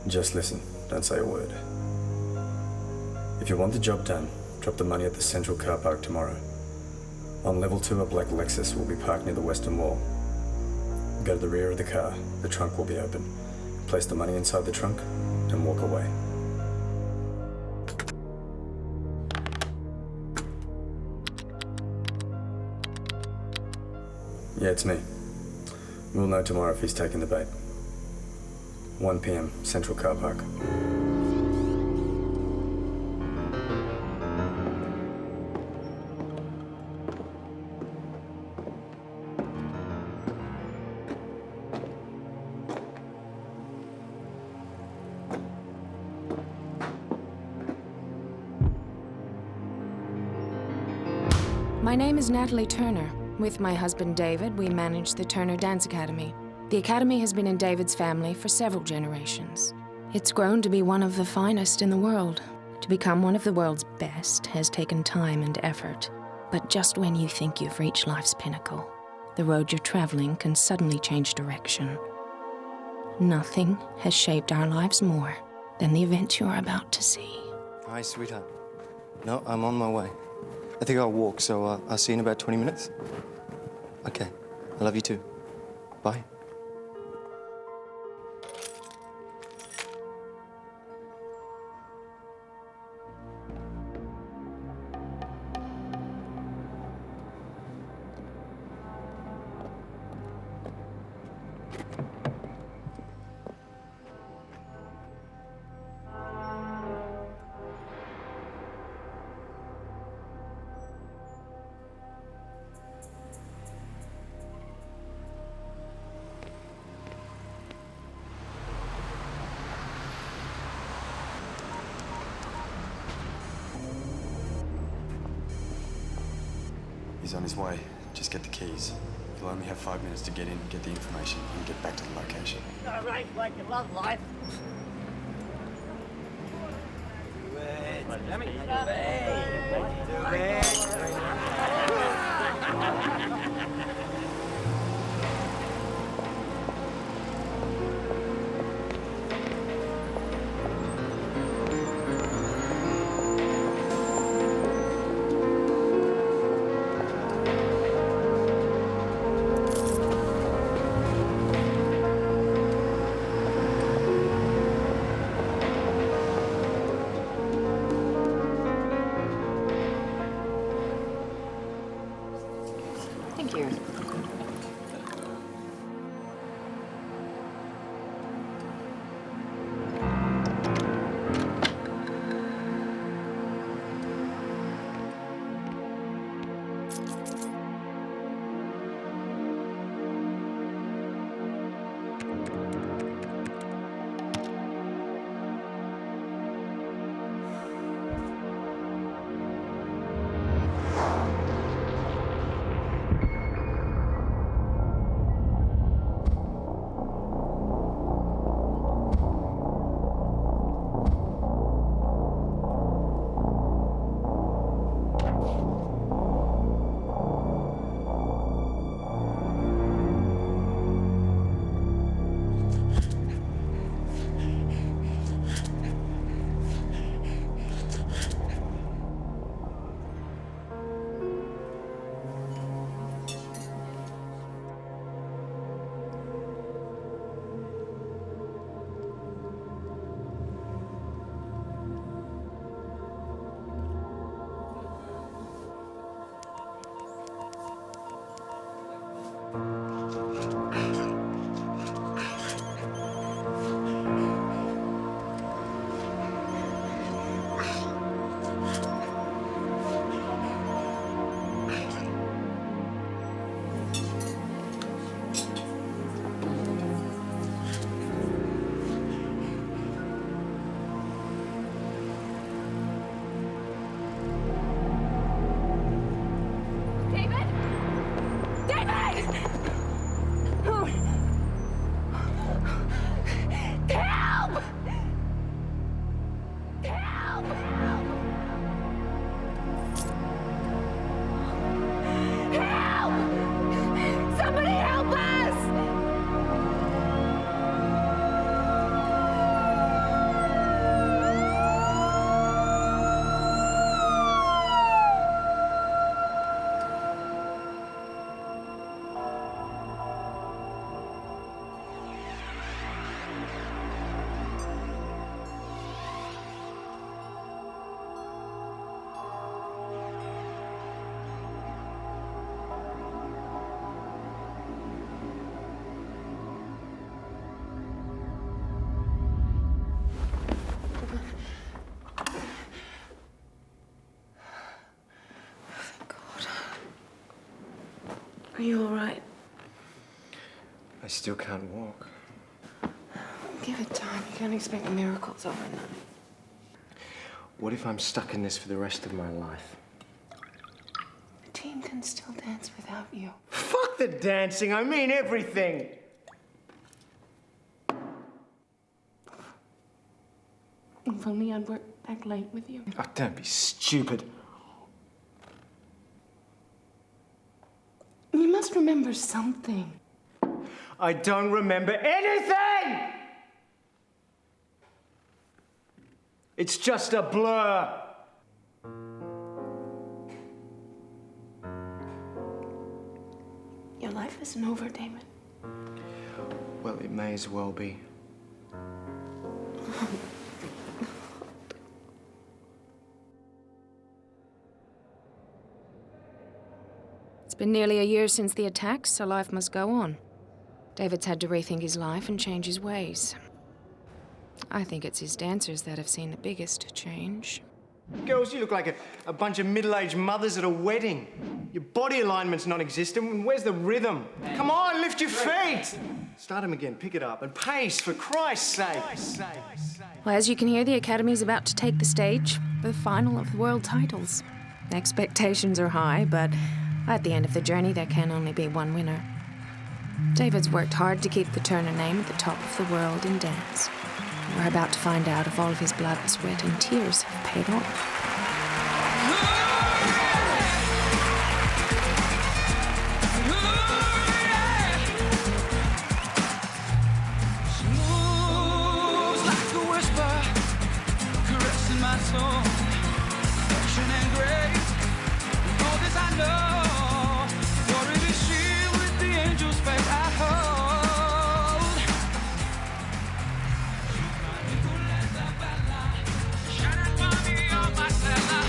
Just listen, don't say a word. If you want the job done, drop the money at the central car park tomorrow. On level 2, a black Lexus will be parked near the western wall. Go to the rear of the car, the trunk will be open. Place the money inside the trunk and walk away. Yeah, it's me. We'll know tomorrow if he's taking the bait. 1 p.m, Central Car Park. My name is Natalie Turner. With my husband David, we manage the Turner Dance Academy. The Academy has been in David's family for several generations. It's grown to be one of the finest in the world. To become one of the world's best has taken time and effort. But just when you think you've reached life's pinnacle, the road you're traveling can suddenly change direction. Nothing has shaped our lives more than the event you're about to see. Hi, sweetheart. No, I'm on my way. I think I'll walk, so I'll see you in about 20 minutes. Okay. I love you too. Bye. He's on his way. Just get the keys. You'll only have 5 minutes to get in, get the information, and get back to the location. All right, like you love life. Let me Thank you. Are you all right? I still can't walk. Give it time. You can't expect miracles overnight. What if I'm stuck in this for the rest of my life? The team can still dance without you. Fuck the dancing, I mean everything! If only I'd work back late with you. Oh, don't be stupid. You must remember something. I don't remember anything! It's just a blur. Your life isn't over, David. Well, it may as well be. It's been nearly a year since the attacks, so life must go on. David's had to rethink his life and change his ways. I think it's his dancers that have seen the biggest change. Girls, you look like a bunch of middle-aged mothers at a wedding. Your body alignment's non-existent, and where's the rhythm? Come on, lift your feet! Start them again, pick it up, and pace, for Christ's sake! Well, as you can hear, the Academy's about to take the stage for the final of the world titles. Expectations are high, but at the end of the journey, there can only be one winner. David's worked hard to keep the Turner name at the top of the world in dance. We're about to find out if all of his blood, sweat, and tears have paid off. She moves like a whisper, caressing my soul. Affection and grace, all this I know. For it is she with the angel's face I hold.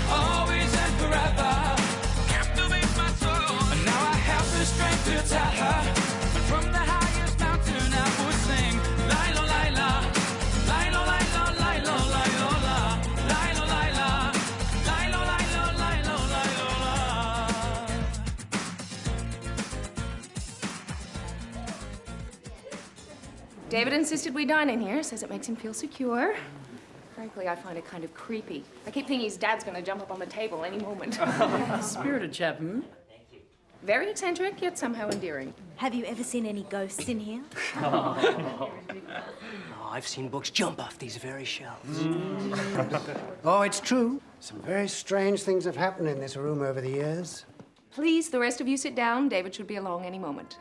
Always and forever, captivate my soul. And now I have the strength to tell her. And from the highest mountain I would sing, Lilo, Lila, Lilo, Lilo, Lilo, Lilo, la, Lilo, Lila, Lilo, Lilo, Lilo, Lilo, la. David insisted we dine in here, says it makes him feel secure. Frankly, I find it kind of creepy. I keep thinking his dad's gonna jump up on the table any moment. Spirited chap, hmm? Very eccentric, yet somehow endearing. Have you ever seen any ghosts in here? Oh, I've seen books jump off these very shelves. Oh, it's true. Some very strange things have happened in this room over the years. Please, the rest of you sit down. David should be along any moment.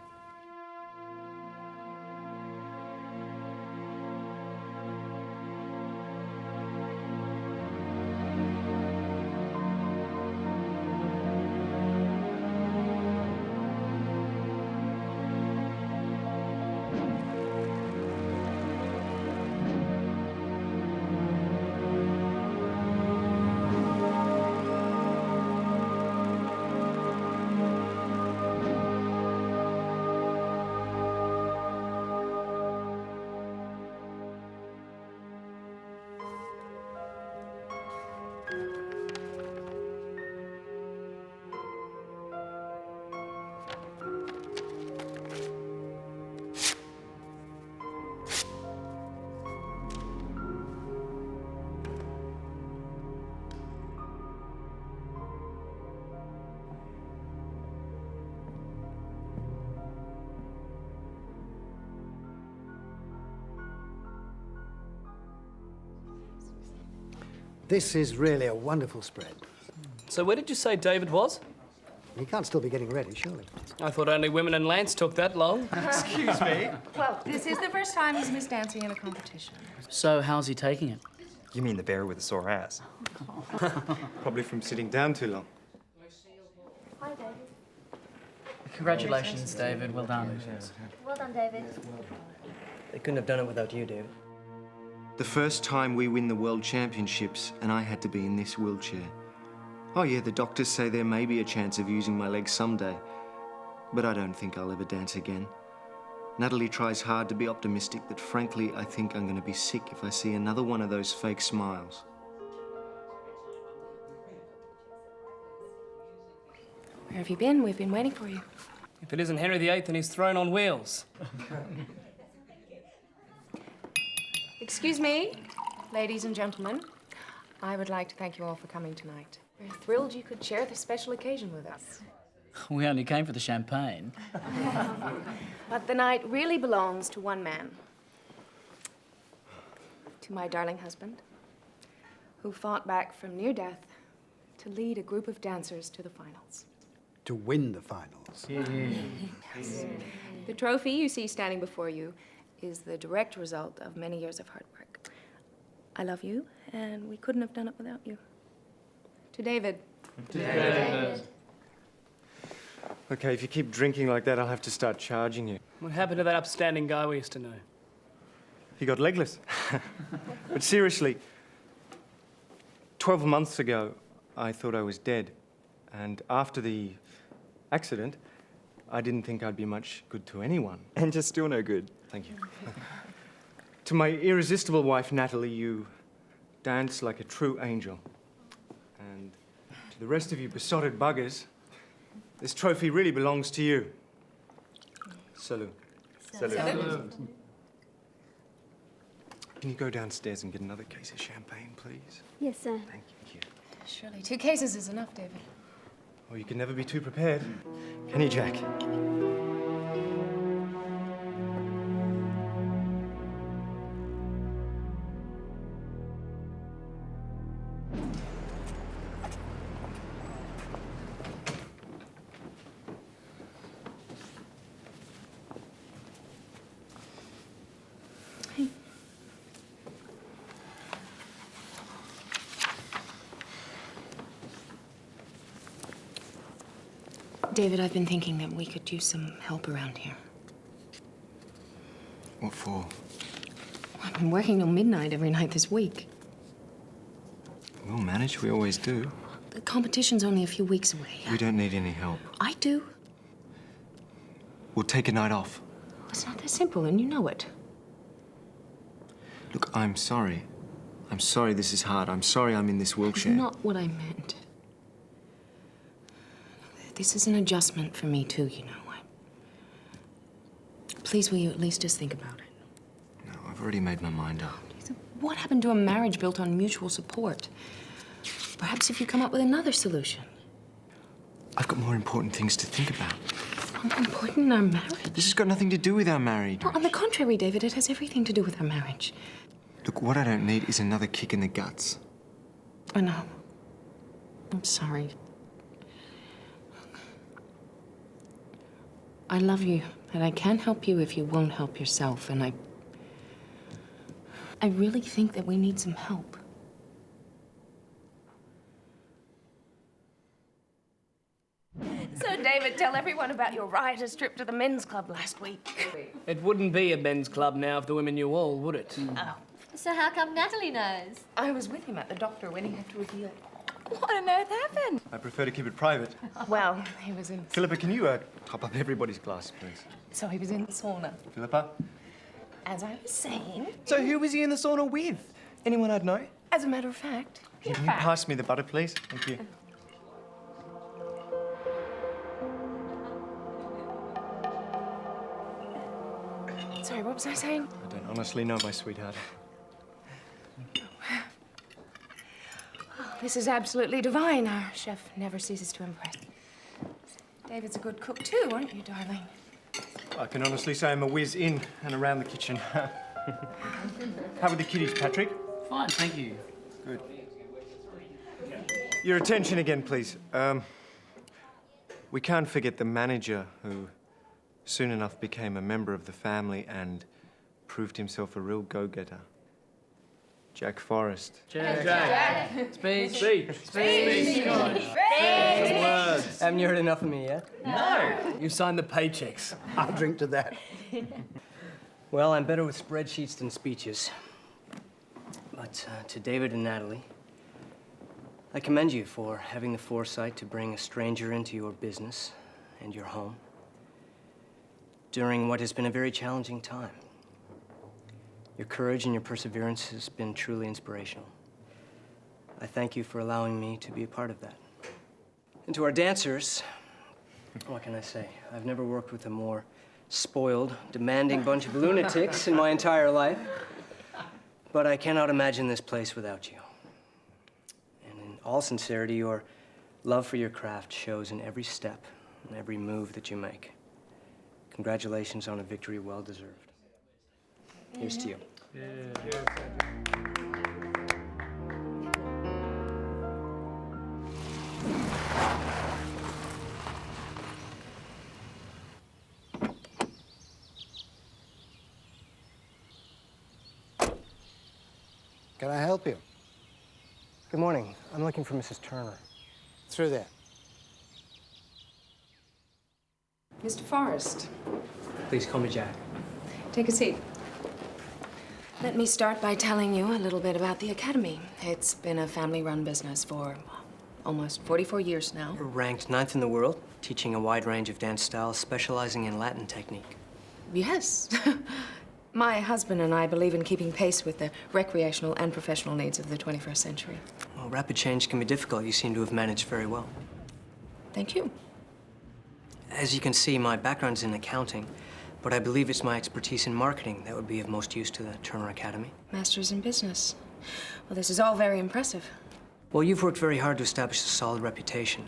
This is really a wonderful spread. So where did you say David was? He can't still be getting ready, surely. I thought only women and Lance took that long. Excuse me? Well, this is the first time he's missed dancing in a competition. So how's he taking it? You mean the bear with a sore ass? Probably from sitting down too long. Hi, David. Congratulations, David. Well done. Well done, David. They couldn't have done it without you, David. The first time we win the World Championships, and I had to be in this wheelchair. Oh yeah, the doctors say there may be a chance of using my legs someday, but I don't think I'll ever dance again. Natalie tries hard to be optimistic, but frankly, I think I'm going to be sick if I see another one of those fake smiles. Where have you been? We've been waiting for you. If it isn't Henry VIII, then he's thrown on wheels. Excuse me, ladies and gentlemen. I would like to thank you all for coming tonight. We're thrilled you could share this special occasion with us. We only came for the champagne. But the night really belongs to one man. To my darling husband, who fought back from near death to lead a group of dancers to the finals. To win the finals. Yes. The trophy you see standing before you is the direct result of many years of hard work. I love you, and we couldn't have done it without you. To David. To David. Okay, if you keep drinking like that, I'll have to start charging you. What happened to that upstanding guy we used to know? He got legless. But seriously, 12 months ago, I thought I was dead. And after the accident, I didn't think I'd be much good to anyone. And you're still no good. Thank you. To my irresistible wife, Natalie, you dance like a true angel. And to the rest of you besotted buggers, this trophy really belongs to you. Salut. Salut. Can you go downstairs and get another case of champagne, please? Yes, sir. Thank you. Surely 2 cases is enough, David. Oh, you can never be too prepared. Can you, Jack? David, I've been thinking that we could use some help around here. What for? I've been working till midnight every night this week. We'll manage, we always do. The competition's only a few weeks away. We don't need any help. I do. We'll take a night off. It's not that simple, and you know it. Look, I'm sorry. I'm sorry this is hard. I'm sorry I'm in this wheelchair. That's not what I meant. This is an adjustment for me, too, you know. Please, will you at least just think about it? No, I've already made my mind up. What happened to a marriage built on mutual support? Perhaps if you come up with another solution. I've got more important things to think about. More important than our marriage? This has got nothing to do with our marriage. Well, on the contrary, David, it has everything to do with our marriage. Look, what I don't need is another kick in the guts. I know. I'm sorry. I love you, and I can't help you if you won't help yourself, and I really think that we need some help. So, David, tell everyone about your riotous trip to the men's club last week. It wouldn't be a men's club now if the women knew all, would it? Oh. So how come Natalie knows? I was with him at the doctor when he had to reveal. What on earth happened? I prefer to keep it private. Well, he was in... Philippa, can you top up everybody's glass, please? So he was in the sauna. Philippa? As I was saying... So who was he in the sauna with? Anyone I'd know? As a matter of fact... Can you pass me the butter, please? Thank you. Sorry, what was I saying? I don't honestly know, my sweetheart. This is absolutely divine. Our chef never ceases to impress. David's a good cook too, aren't you, darling? I can honestly say I'm a whiz in and around the kitchen. How are the kiddies, Patrick? Fine, thank you. Good. Your attention again, please. We can't forget the manager who soon enough became a member of the family and proved himself a real go-getter. Jack Forrest. Jack. Speech. Haven't you heard enough of me yet? No. You signed the paychecks. I'll drink to that. Well, I'm better with spreadsheets than speeches. But to David and Natalie, I commend you for having the foresight to bring a stranger into your business and your home during what has been a very challenging time. Your courage and your perseverance has been truly inspirational. I thank you for allowing me to be a part of that. And to our dancers, What can I say? I've never worked with a more spoiled, demanding bunch of lunatics in my entire life. But I cannot imagine this place without you. And in all sincerity, your love for your craft shows in every step and every move that you make. Congratulations on a victory well deserved. Here's to you. Can I help you? Good morning. I'm looking for Mrs. Turner. Through there. Mr. Forrest, Please call me Jack. take a seat. Let me start by telling you a little bit about the Academy. It's been a family-run business for almost 44 years now. Ranked 9th in the world, teaching a wide range of dance styles, specializing in Latin technique. Yes. My husband and I believe in keeping pace with the recreational and professional needs of the 21st century. Well, rapid change can be difficult. You seem to have managed very well. Thank you. As you can see, my background's in accounting, but I believe it's my expertise in marketing that would be of most use to the Turner Academy. Master's in business. Well, this is all very impressive. Well, you've worked very hard to establish a solid reputation.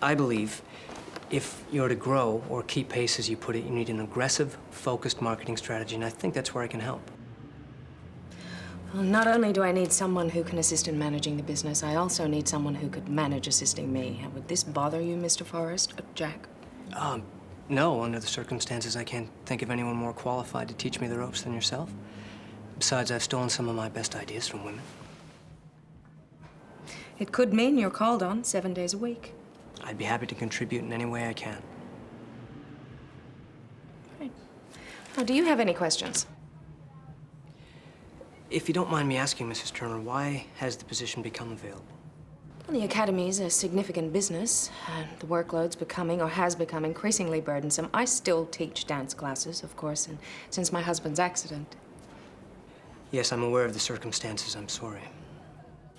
I believe if you're to grow or keep pace, as you put it, you need an aggressive, focused marketing strategy, and I think that's where I can help. Well, not only do I need someone who can assist in managing the business, I also need someone who could manage assisting me. Would this bother you, Mr. Forrest? Jack? No, under the circumstances, I can't think of anyone more qualified to teach me the ropes than yourself. Besides, I've stolen some of my best ideas from women. It could mean you're called on 7 days a week. I'd be happy to contribute in any way I can. Right. Now, do you have any questions? If you don't mind me asking, Mrs. Turner, why has the position become available? Well, the Academy is a significant business, and the workload's becoming, or has become, increasingly burdensome. I still teach dance classes, of course, and since my husband's accident. Yes, I'm aware of the circumstances. I'm sorry.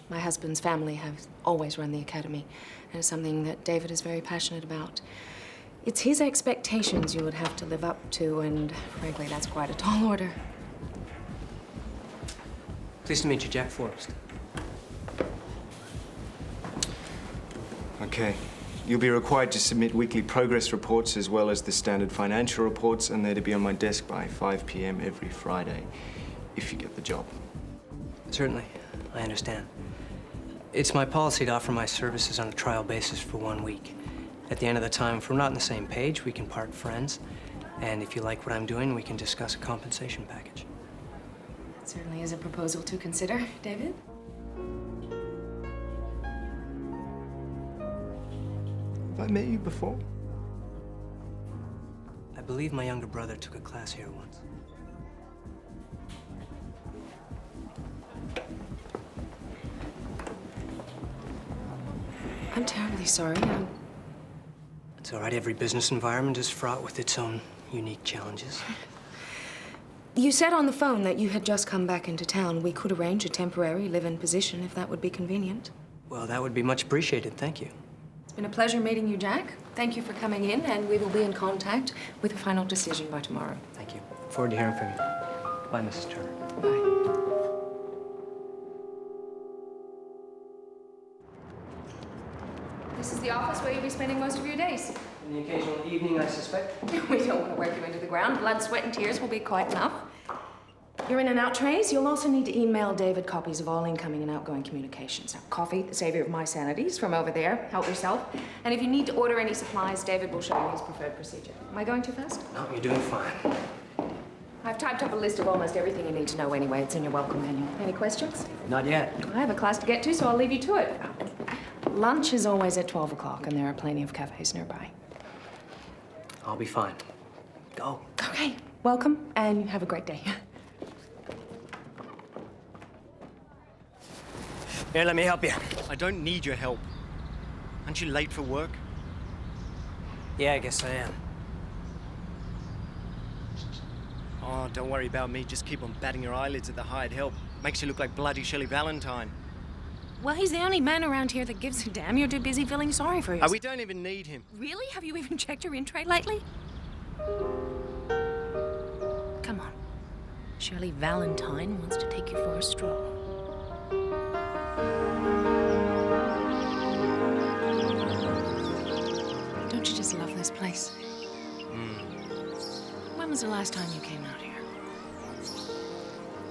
My husband's family have always run the Academy, and it's something that David is very passionate about. It's his expectations you would have to live up to, and frankly, that's quite a tall order. Pleased to meet you, Jack Forrest. Okay. You'll be required to submit weekly progress reports as well as the standard financial reports, and they're to be on my desk by 5 p.m. every Friday, if you get the job. Certainly. I understand. It's my policy to offer my services on a trial basis for 1 week. At the end of the time, if we're not on the same page, we can part friends. And if you like what I'm doing, we can discuss a compensation package. It certainly is a proposal to consider, David. Have I met you before? I believe my younger brother took a class here once. I'm terribly sorry. It's all right. Every business environment is fraught with its own unique challenges. You said on the phone that you had just come back into town. We could arrange a temporary live-in position if that would be convenient. Well, that would be much appreciated. Thank you. It's been a pleasure meeting you, Jack. Thank you for coming in, and we will be in contact with a final decision by tomorrow. Thank you. Look forward to hearing from you. Bye, Mrs. Turner. Bye. This is the office where you'll be spending most of your days. In the occasional evening, I suspect. We don't want to work you into the ground. Blood, sweat, and tears will be quite enough. Your in and out trays. You'll also need to email David copies of all incoming and outgoing communications. Now, coffee, the savior of my sanities, from over there. Help yourself. And if you need to order any supplies, David will show you his preferred procedure. Am I going too fast? No, you're doing fine. I've typed up a list of almost everything you need to know anyway. It's in your welcome menu. Any questions? Not yet. I have a class to get to, so I'll leave you to it. Lunch is always at 12 o'clock, and there are plenty of cafes nearby. I'll be fine. Go. Okay. Welcome, and have a great day. Here, let me help you. I don't need your help. Aren't you late for work? Yeah, I guess I am. Oh, don't worry about me. Just keep on batting your eyelids at the hired help. Makes you look like bloody Shirley Valentine. Well, he's the only man around here that gives a damn. You're too busy feeling sorry for yourself. We don't even need him. Really? Have you even checked your in-tray lately? Come on. Surely Valentine wants to take you for a stroll. Don't you just love this place? When was the last time you came out here?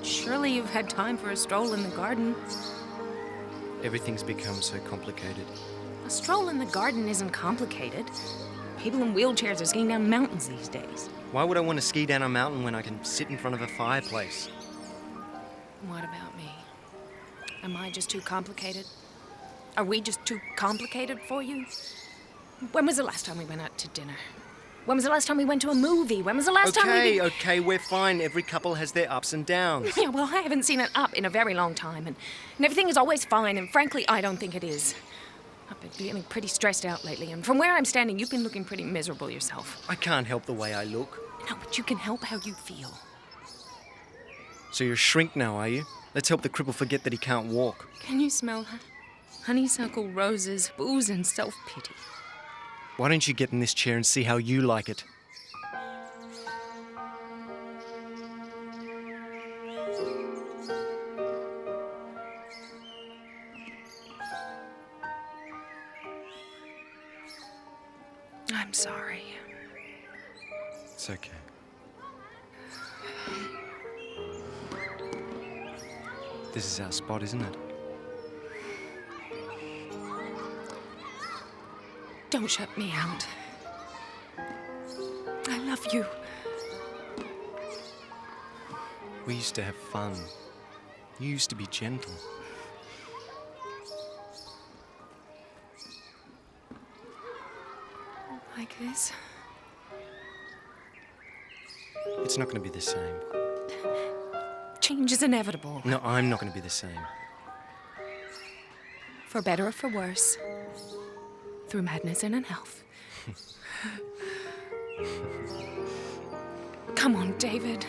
Surely you've had time for a stroll in the garden. Everything's become so complicated. A stroll in the garden isn't complicated. People in wheelchairs are skiing down mountains these days. Why would I want to ski down a mountain when I can sit in front of a fireplace? What about me? Am I just too complicated? Are we just too complicated for you? When was the last time we went out to dinner? When was the last time we went to a movie? When was the last time we... Okay, we're fine. Every couple has their ups and downs. Yeah, well, I haven't seen it up in a very long time, and everything is always fine, and frankly, I don't think it is. I've been feeling pretty stressed out lately, and from where I'm standing, you've been looking pretty miserable yourself. I can't help the way I look. No, but you can help how you feel. So you're a shrink now, are you? Let's help the cripple forget that he can't walk. Can you smell that? Honeysuckle, roses, booze, and self-pity. Why don't you get in this chair and see how you like it? I'm sorry. It's okay. This is our spot, isn't it? Don't shut me out. I love you. We used to have fun. You used to be gentle. Like this? It's not going to be the same. Change is inevitable. No, I'm not going to be the same. For better or for worse. Through madness and unhealth. Come on, David.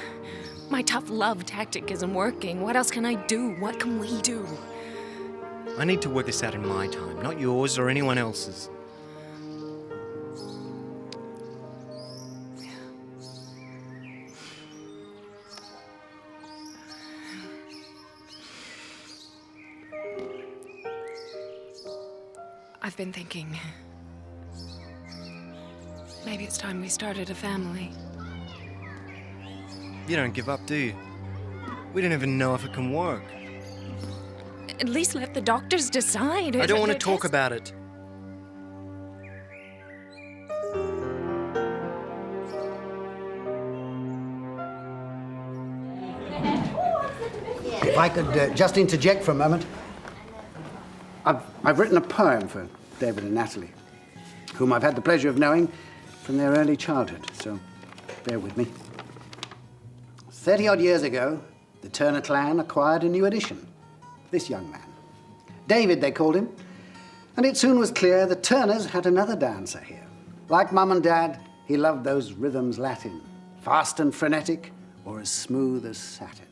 My tough love tactic isn't working. What else can I do? What can we do? I need to work this out in my time, not yours or anyone else's. I've been thinking. Maybe it's time we started a family. You don't give up, do you? We don't even know if it can work. At least let the doctors decide. I don't want to talk about it. If I could just interject for a moment. I've written a poem for David and Natalie, whom I've had the pleasure of knowing from their early childhood, so bear with me. 30-odd years ago, the Turner clan acquired a new addition, this young man. David, they called him, and it soon was clear the Turners had another dancer here. Like Mum and Dad, he loved those rhythms Latin, fast and frenetic, or as smooth as satin.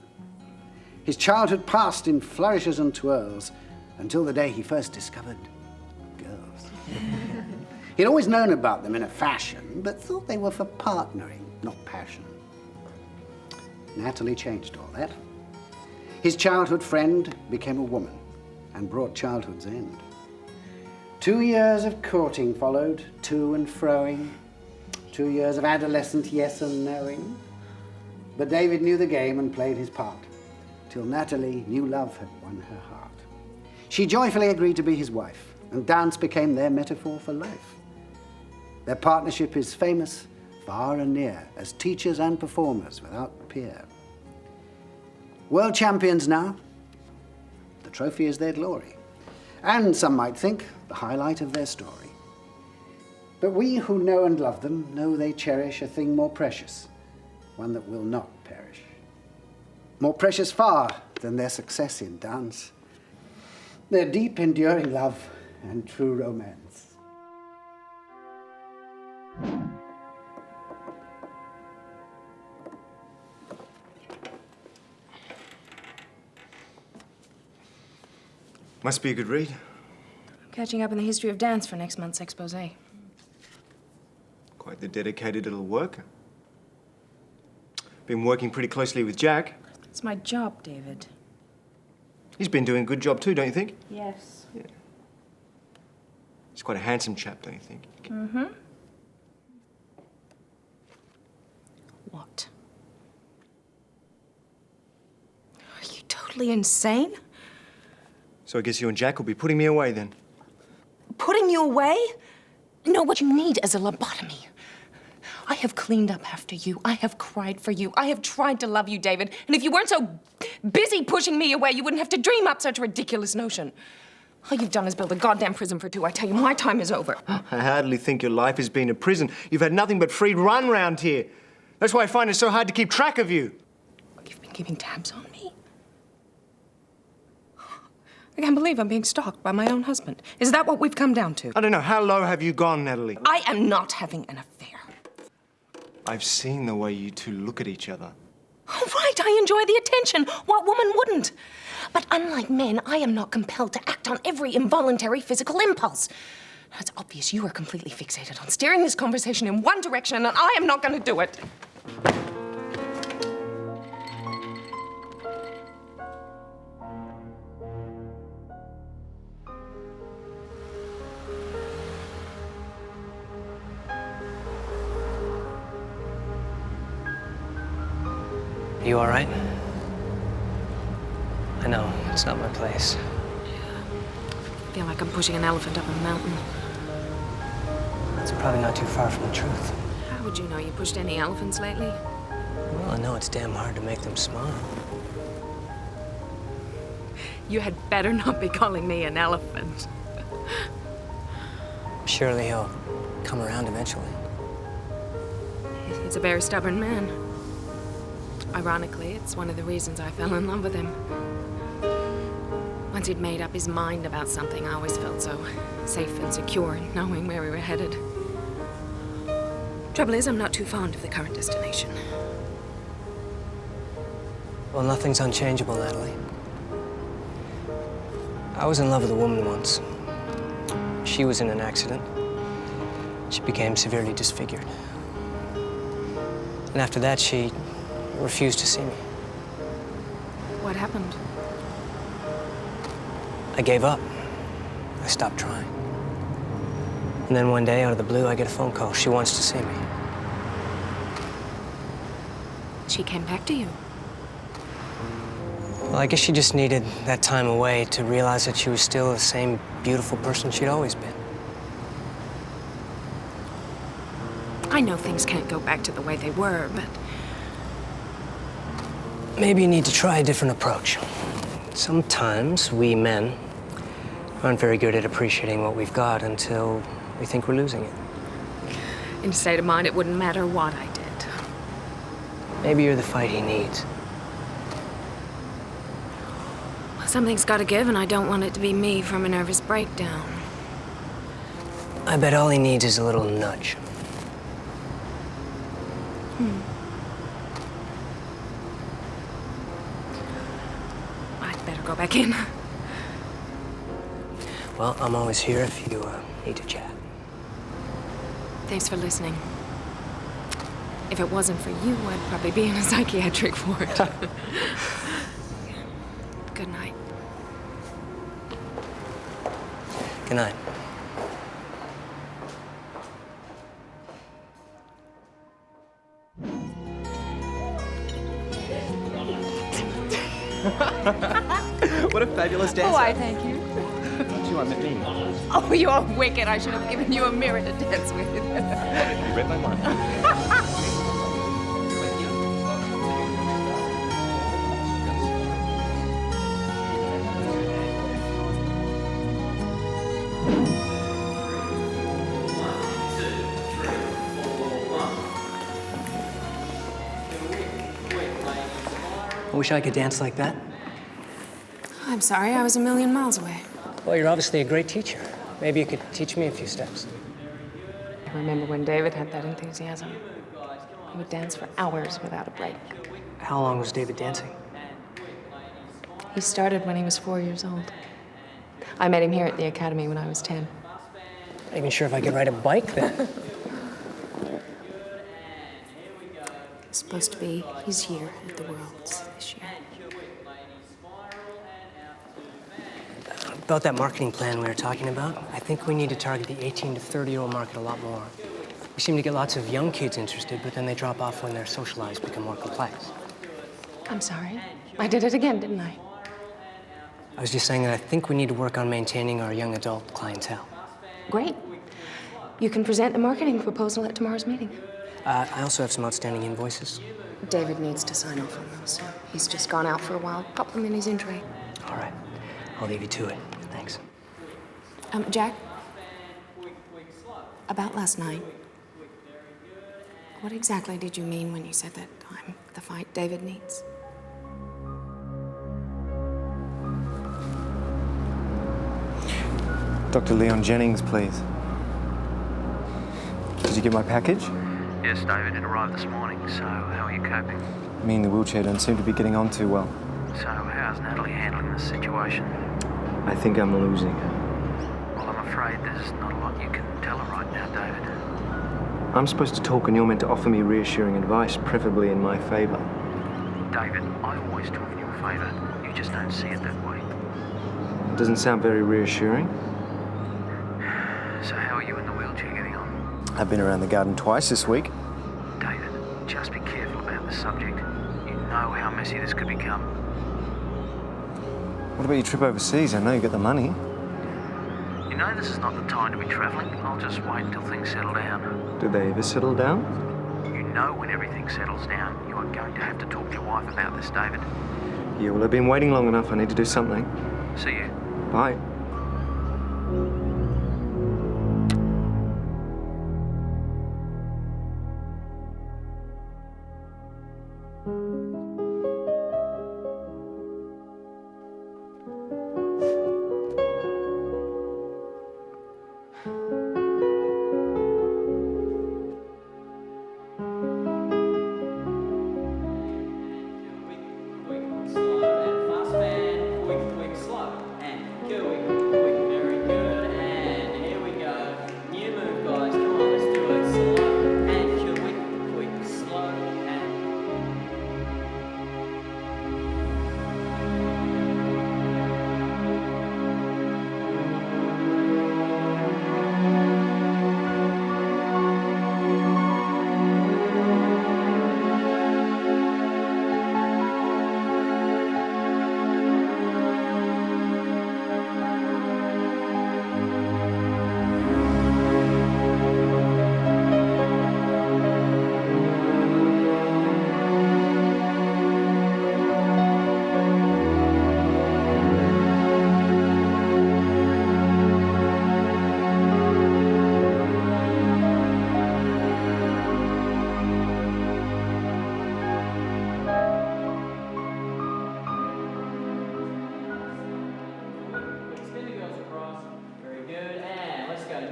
His childhood passed in flourishes and twirls, until the day he first discovered girls. He'd always known about them in a fashion, but thought they were for partnering, not passion. Natalie changed all that. His childhood friend became a woman and brought childhood's end. 2 years of courting followed, to and froing. 2 years of adolescent yes and knowing. But David knew the game and played his part, till Natalie knew love had won her heart. She joyfully agreed to be his wife, and dance became their metaphor for life. Their partnership is famous far and near, as teachers and performers without peer. World champions now, the trophy is their glory, and some might think the highlight of their story. But we who know and love them know they cherish a thing more precious, one that will not perish. More precious far than their success in dance, their deep, enduring love and true romance. Must be a good read. Catching up in the history of dance for next month's expose. Quite the dedicated little worker. Been working pretty closely with Jack. It's my job, David. He's been doing a good job too, don't you think? Yes. Yeah. He's quite a handsome chap, don't you think? Mm-hmm. What? Are you totally insane? So I guess you and Jack will be putting me away then. Putting you away? No, what you need is a lobotomy. I have cleaned up after you. I have cried for you. I have tried to love you, David. And if you weren't so busy pushing me away, you wouldn't have to dream up such a ridiculous notion. All you've done is build a goddamn prison for two. I tell you, my time is over. I hardly think your life has been a prison. You've had nothing but free run round here. That's why I find it so hard to keep track of you. You've been keeping tabs on me? I can't believe I'm being stalked by my own husband. Is that what we've come down to? I don't know. How low have you gone, Natalie? I am not having an affair. I've seen the way you two look at each other. All right, I enjoy the attention. What woman wouldn't? But unlike men, I am not compelled to act on every involuntary physical impulse. It's obvious you are completely fixated on steering this conversation in one direction, and I am not going to do it. You all right? I know, it's not my place. I feel like I'm pushing an elephant up a mountain. That's probably not too far from the truth. How would you know you pushed any elephants lately? Well, I know it's damn hard to make them smile. You had better not be calling me an elephant. Surely he'll come around eventually. He's a very stubborn man. Ironically, it's one of the reasons I fell in love with him. Once he'd made up his mind about something, I always felt so safe and secure in knowing where we were headed. Trouble is, I'm not too fond of the current destination. Well, nothing's unchangeable, Natalie. I was in love with a woman once. She was in an accident. She became severely disfigured. And after that, she refused to see me. What happened? I gave up. I stopped trying. And then one day, out of the blue, I get a phone call. She wants to see me. She came back to you. Well, I guess she just needed that time away to realize that she was still the same beautiful person she'd always been. I know things can't go back to the way they were, but... Maybe you need to try a different approach. Sometimes we men aren't very good at appreciating what we've got until we think we're losing it. In a state of mind, it wouldn't matter what I did. Maybe you're the fight he needs. Well, something's got to give, and I don't want it to be me from a nervous breakdown. I bet all he needs is a little nudge. I'd better go back in. Well, I'm always here if you need to chat. Thanks for listening. If it wasn't for you, I'd probably be in a psychiatric ward. Good night. Good night. What a fabulous dancer. Oh, I thank you. You want me? Oh, you're wicked. I should have given you a mirror to dance with. You read my mind. I wish I could dance like that. I'm sorry, I was a million miles away. Well, you're obviously a great teacher. Maybe you could teach me a few steps. I remember when David had that enthusiasm. He would dance for hours without a break. How long was David dancing? He started when he was 4 years old. I met him here at the academy when I was 10. Not even sure if I could ride a bike then. It's supposed to be he's here at the Worlds this year. About that marketing plan we were talking about, I think we need to target the 18 to 30-year-old market a lot more. We seem to get lots of young kids interested, but then they drop off when their social lives become more complex. I'm sorry. I did it again, didn't I? I was just saying that I think we need to work on maintaining our young adult clientele. Great. You can present the marketing proposal at tomorrow's meeting. I also have some outstanding invoices. David needs to sign off on those. He's just gone out for a while. Pop them in his in tray. All right. I'll leave you to it. Thanks. Jack? About last night. What exactly did you mean when you said that I'm the fight David needs? Dr. Leon Jennings, please. Did you get my package? Yes, David, it arrived this morning, so how are you coping? Me and the wheelchair don't seem to be getting on too well. So how's Natalie handling this situation? I think I'm losing. Well, I'm afraid there's not a lot you can tell her right now, David. I'm supposed to talk and you're meant to offer me reassuring advice, preferably in my favor. David, I always talk in your favor. You just don't see it that way. Doesn't sound very reassuring. So how are you in the wheelchair getting on? I've been around the garden twice this week. David, just be careful about the subject. You know how messy this could become. What about your trip overseas? I know you got the money. You know this is not the time to be travelling. I'll just wait until things settle down. Do they ever settle down? You know when everything settles down, you are going to have to talk to your wife about this, David. Yeah, well, I've been waiting long enough. I need to do something. See you. Bye.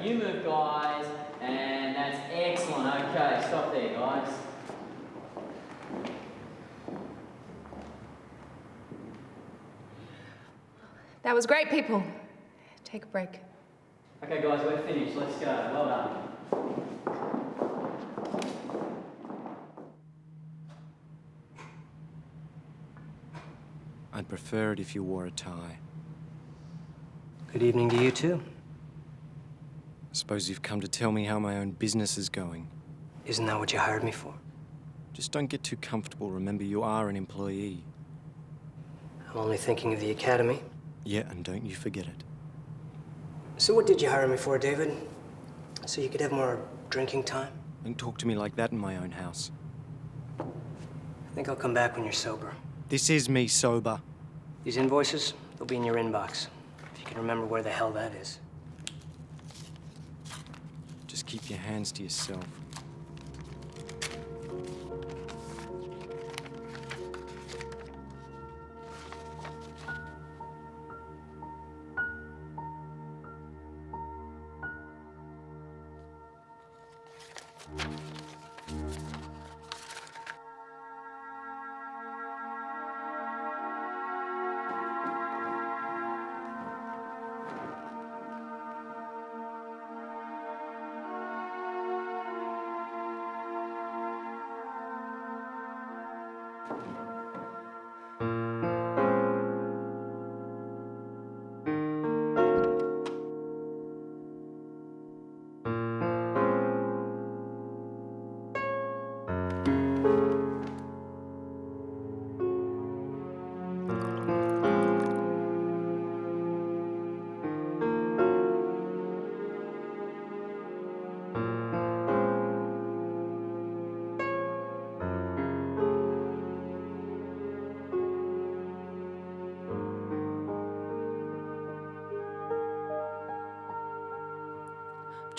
You move, guys, and that's excellent. Okay, stop there, guys. That was great, people. Take a break. Okay, guys, we're finished. Let's go. Well done. I'd prefer it if you wore a tie. Good evening to you, too. I suppose you've come to tell me how my own business is going. Isn't that what you hired me for? Just don't get too comfortable. Remember, you are an employee. I'm only thinking of the academy. Yeah, and don't you forget it. So what did you hire me for, David? So you could have more drinking time? Don't talk to me like that in my own house. I think I'll come back when you're sober. This is me sober. These invoices, they'll be in your inbox. If you can remember where the hell that is. Just keep your hands to yourself.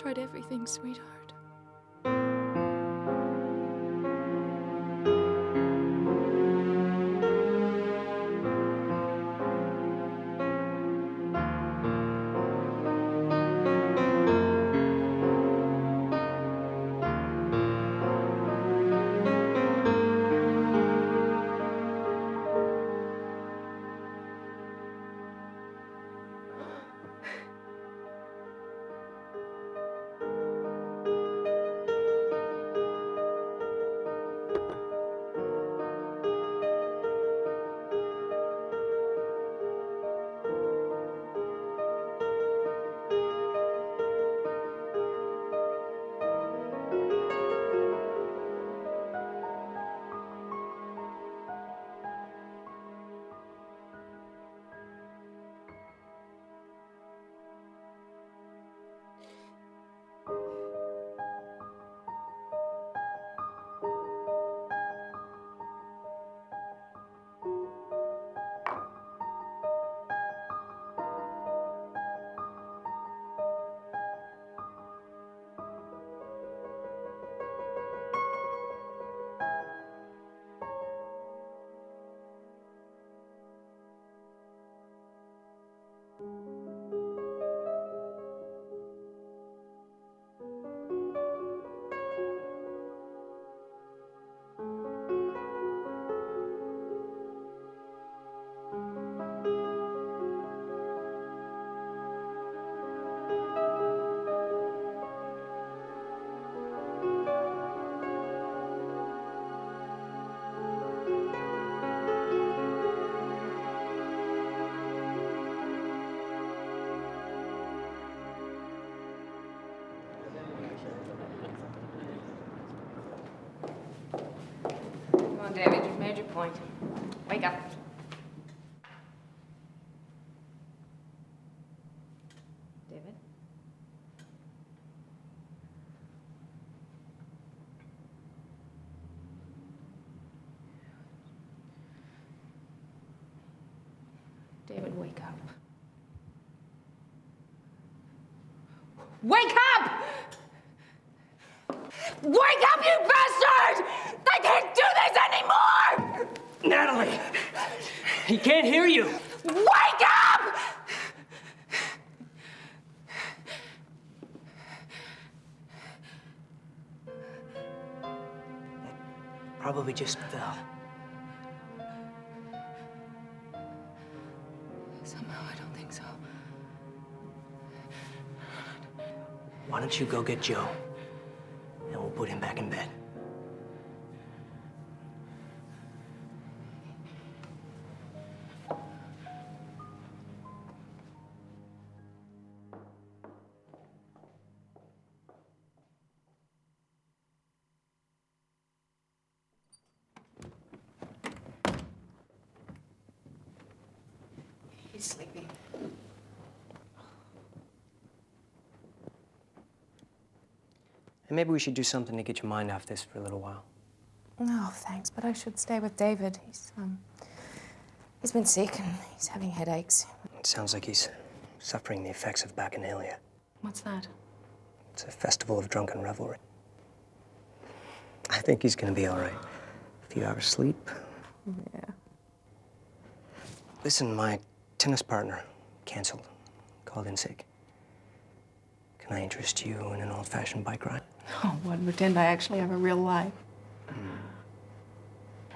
tried everything, sweetheart. Come on, David, you've made your point. Wake up. David? David, wake up. Wake up! Wake up, you bastard! I can't do this anymore! Natalie! He can't hear you! Wake up! Probably just fell. Somehow, I don't think so. Why don't you go get Joe, and we'll put him back in bed. He's sleeping. And maybe we should do something to get your mind off this for a little while. No, thanks, but I should stay with David. He's been sick and he's having headaches. It sounds like he's suffering the effects of bacchanalia. What's that? It's a festival of drunken revelry. I think he's gonna be all right. A few hours sleep. Yeah. Listen, my tennis partner canceled, called in sick. Can I interest you in an old-fashioned bike ride? Oh, what? Pretend I actually have a real life.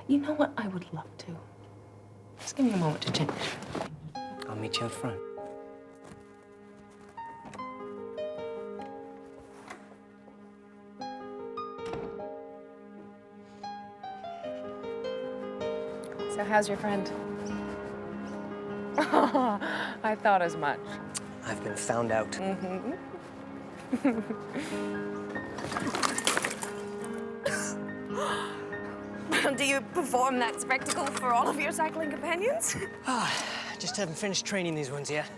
You know what? I would love to. Just give me a moment to change. I'll meet you out front. So how's your friend? I thought as much. I've been found out. Do you perform that spectacle for all of your cycling companions? Just haven't finished training these ones yet.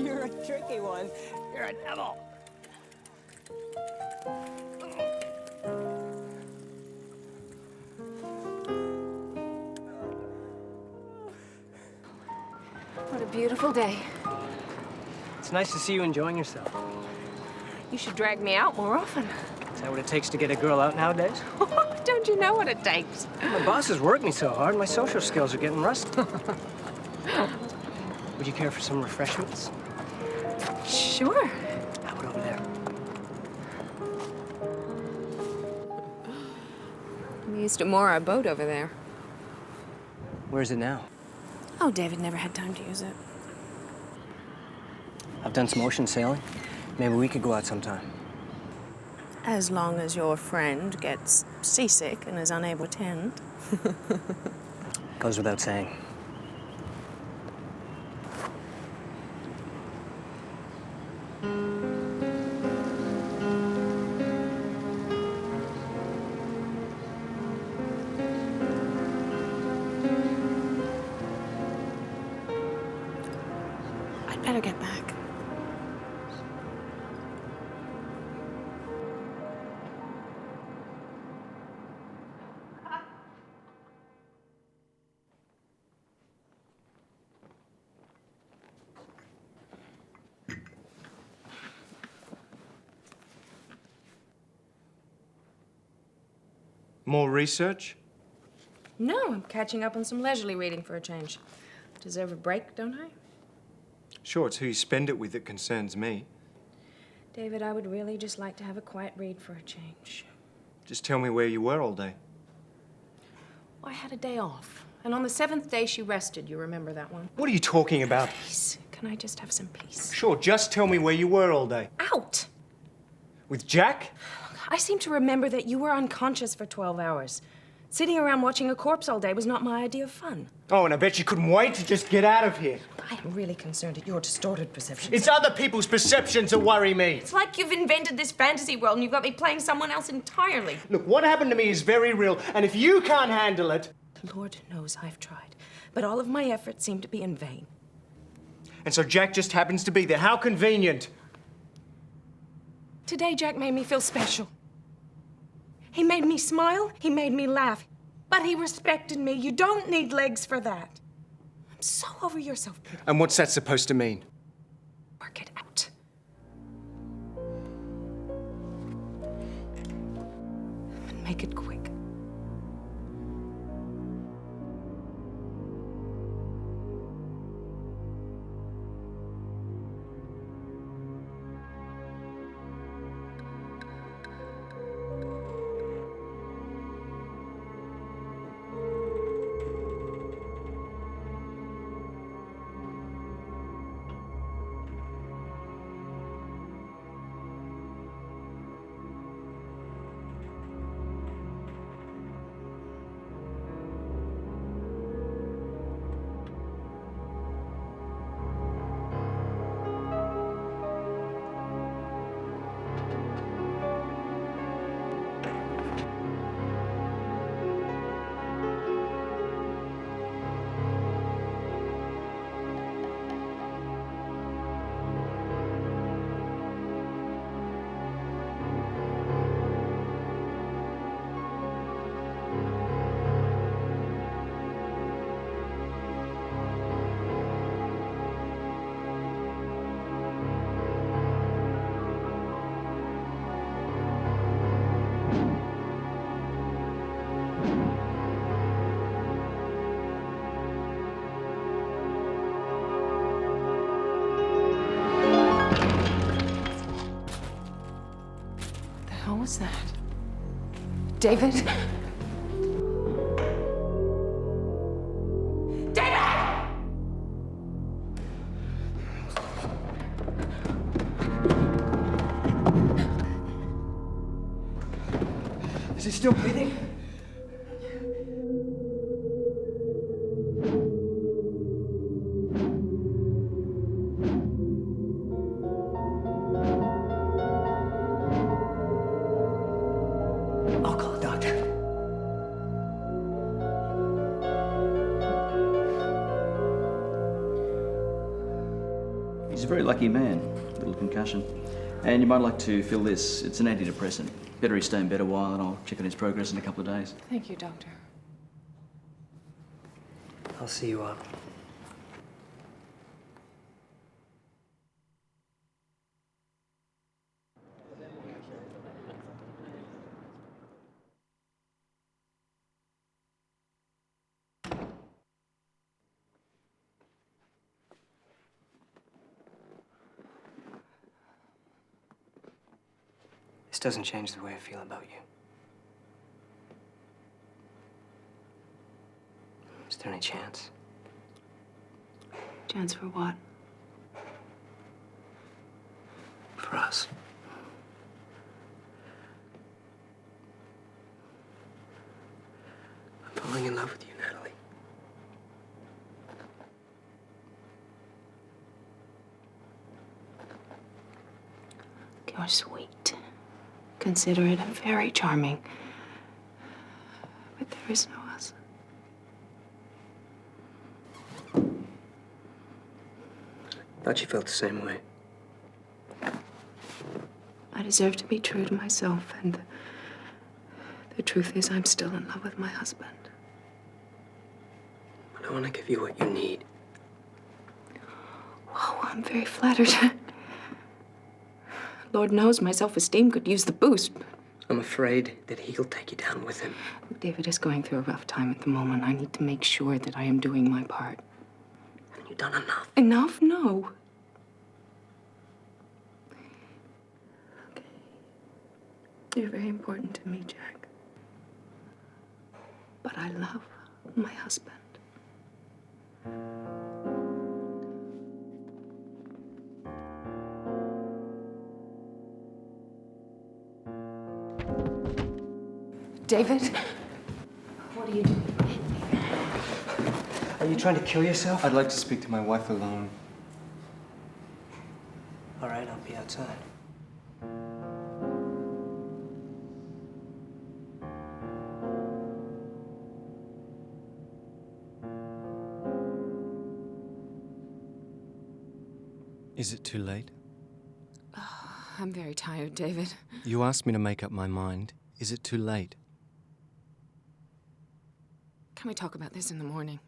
You're a tricky one. You're a devil. What a beautiful day. It's nice to see you enjoying yourself. You should drag me out more often. Is that what it takes to get a girl out nowadays? Don't you know what it takes? My boss has worked me so hard, my social skills are getting rusty. Would you care for some refreshments? Sure. How about over there? We used to moor our boat over there. Where's it now? Oh, David never had time to use it. I've done some ocean sailing. Maybe we could go out sometime. As long as your friend gets seasick and is unable to attend. Goes without saying. I'd better get back. More research? No, I'm catching up on some leisurely reading for a change. Deserve a break, don't I? Sure, it's who you spend it with that concerns me. David, I would really just like to have a quiet read for a change. Just tell me where you were all day. I had a day off. And on the 7th day, she rested. You remember that one? What are you talking about? Please, can I just have some peace? Sure, just tell me where you were all day. Out! With Jack? I seem to remember that you were unconscious for 12 hours. Sitting around watching a corpse all day was not my idea of fun. Oh, and I bet you couldn't wait to just get out of here. I am really concerned at your distorted perceptions. It's other people's perceptions that worry me. It's like you've invented this fantasy world and you've got me playing someone else entirely. Look, what happened to me is very real, and if you can't handle it... The Lord knows I've tried, but all of my efforts seem to be in vain. And so Jack just happens to be there. How convenient. Today, Jack made me feel special. He made me smile, he made me laugh, but he respected me. You don't need legs for that. I'm so over your self-pity. And what's that supposed to mean? Work it out. And make it quick. What was that? David? David! Is he still breathing? lucky man. Little concussion. And you might like to fill this. It's an antidepressant. Better he stay in bed a while, and I'll check on his progress in a couple of days. Thank you, Doctor. I'll see you up. This doesn't change the way I feel about you. Is there any chance? Chance for what? For us. I'm falling in love with you, Natalie. You're sweet, considerate, and very charming. But there is no us. Thought you felt the same way. I deserve to be true to myself, and the truth is I'm still in love with my husband. But I want to give you what you need. Oh, I'm very flattered. Lord knows my self-esteem could use the boost. I'm afraid that he'll take you down with him. David is going through a rough time at the moment. I need to make sure that I am doing my part. Haven't you done enough? Enough? No. Okay. You're very important to me, Jack. But I love my husband. David, what are you doing? Are you trying to kill yourself? I'd like to speak to my wife alone. All right, I'll be outside. Is it too late? Oh, I'm very tired, David. You asked me to make up my mind. Is it too late? Can we talk about this in the morning?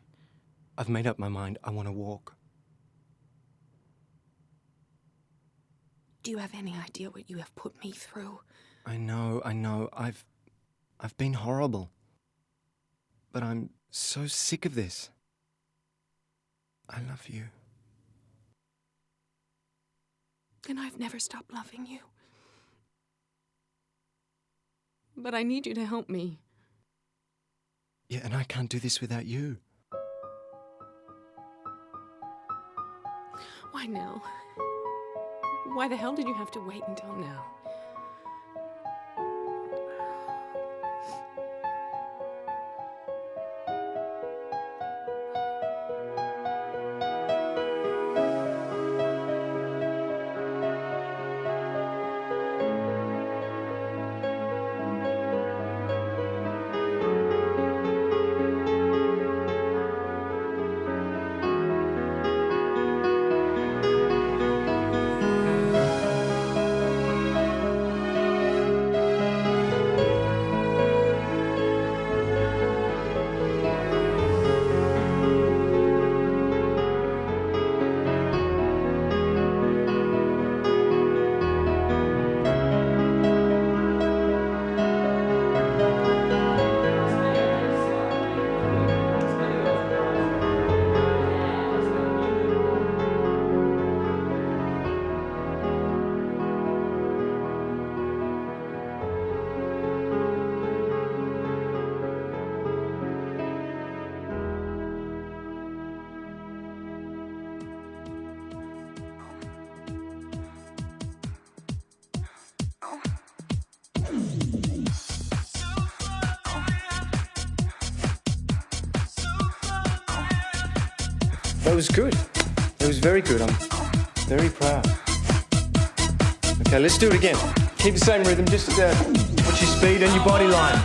I've made up my mind. I want to walk. Do you have any idea what you have put me through? I know. I've been horrible. But I'm so sick of this. I love you. And I've never stopped loving you. But I need you to help me. Yeah, and I can't do this without you. Why now? Why the hell did you have to wait until now? That was good. It was very good. I'm very proud. Okay, let's do it again. Keep the same rhythm, just watch your speed and your body line.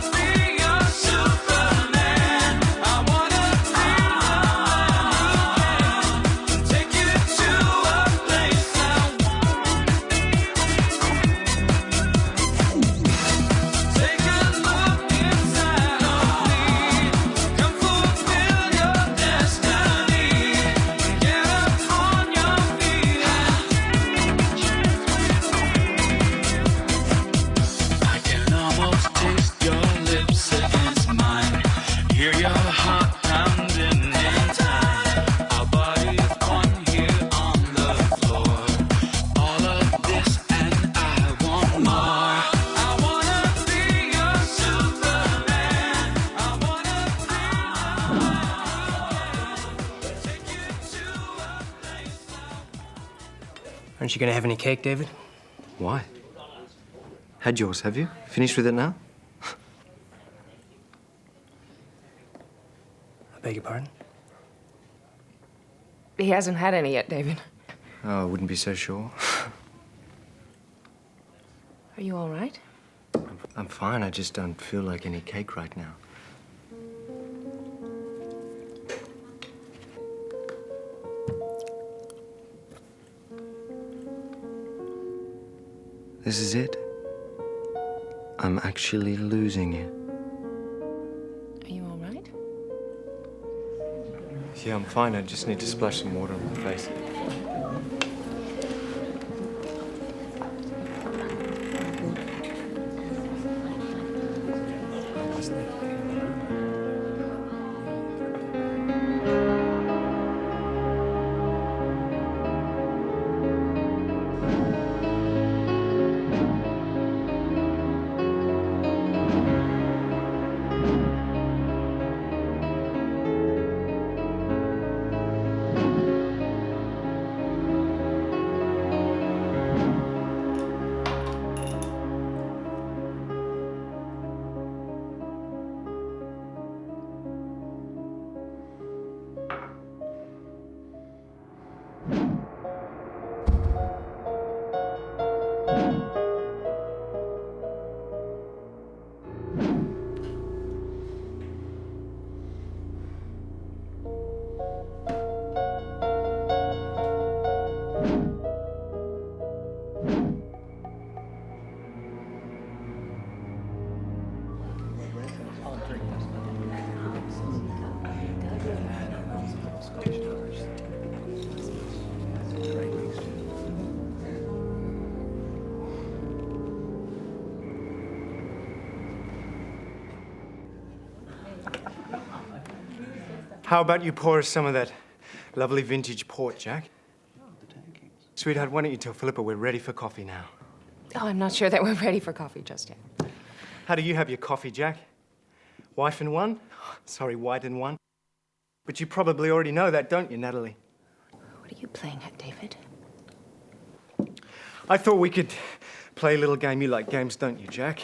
Aren't you gonna have any cake, David? Why? Had yours, have you? Finished with it now? I beg your pardon? He hasn't had any yet, David. Oh, I wouldn't be so sure. Are you all right? I'm fine, I just don't feel like any cake right now. This is it. I'm actually losing you. Are you all right? Yeah, I'm fine. I just need to splash some water on my face. How about you pour us some of that lovely vintage port, Jack? Sweetheart, why don't you tell Philippa we're ready for coffee now? Oh, I'm not sure that we're ready for coffee just yet. How do you have your coffee, Jack? Wife in one? Sorry, white in one. But you probably already know that, don't you, Natalie? What are you playing at, David? I thought we could play a little game. You like games, don't you, Jack?